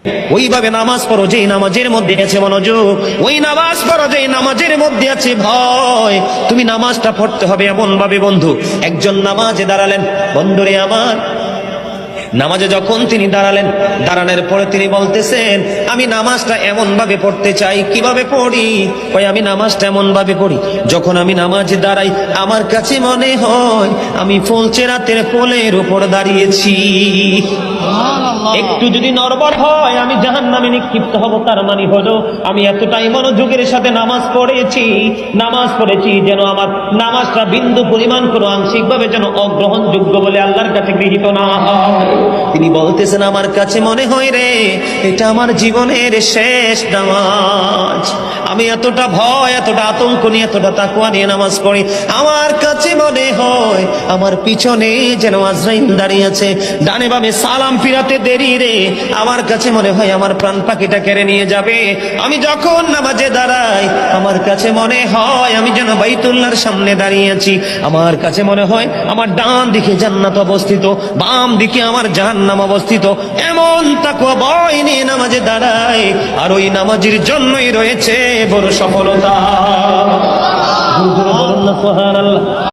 ওইভাবে নামাজ পড়ো যেই নামাজের মধ্যে আছে মনোযোগ, ওই নামাজ পড়ো যেই নামাজের মধ্যে আছে ভয়। তুমি নামাজটা পড়তে হবে এমন ভাবে বন্ধু, একজন নামাজে দাঁড়ালেন, বন্ধুরে আমার, নামাজে যখন তিনি দাঁড়ালেন, দাঁড়ানোর পরে তিনি বলতেছেন আমি নামাজটা এমন ভাবে পড়তে চাই। কিভাবে পড়ি? ওই আমি নামাজটা এমন ভাবে পড়ি, যখন আমি নামাজে দাঁড়াই আমার কাছে মনে হয় আমি ফুলচেরাতের পোলের উপর দাঁড়িয়েছি। একটু যদি নড়বড় হয় আমি জাহান্নামে নিক্ষিপ্ত হব। তার মানে হলো আমি এতটাই মনোযোগের সাথে নামাজ পড়েছি যেন আমার নামাজটা বিন্দু পরিমাণ কোনো আংশিক ভাবে যেন অগ্রহণযোগ্য বলে আল্লাহর কাছে গৃহীত না হয়। তিনি বলতেছেন আমার কাছে মনে হয় রে এটা আমার জীবনের শেষ নামাজ। আমি এতটা ভয়, এতটা আতঙ্ক নিয়ে, এতটা তাকওয়া নিয়ে নামাজ পড়ি, আমার কাছে মনে হয় আমার পিছনে যেন আজরাইল দাঁড়িয়ে আছে, ডানে বামে সালাম ফিরাতে দেরি রে, আমার কাছে মনে হয় আমার প্রাণ পাখিটা কেড়ে নিয়ে যাবে। আমি যখন নামাজে দাঁড়াই আমার কাছে মনে হয় আমি যেন বাইতুল্লাহর সামনে দাঁড়িয়ে আছি। আমার কাছে মনে হয় আমার ডান দিকে জান্নাত অবস্থিত, বাম দিকে আমার জাহান্নাম অবস্থিত। এমন তাকওয়া ভয় নিয়ে নামাজে দাঁড়াই, আর ওই নামাজের জন্যই রয়েছে বড় সফলতা। বলুন না সুবহানাল্লাহ।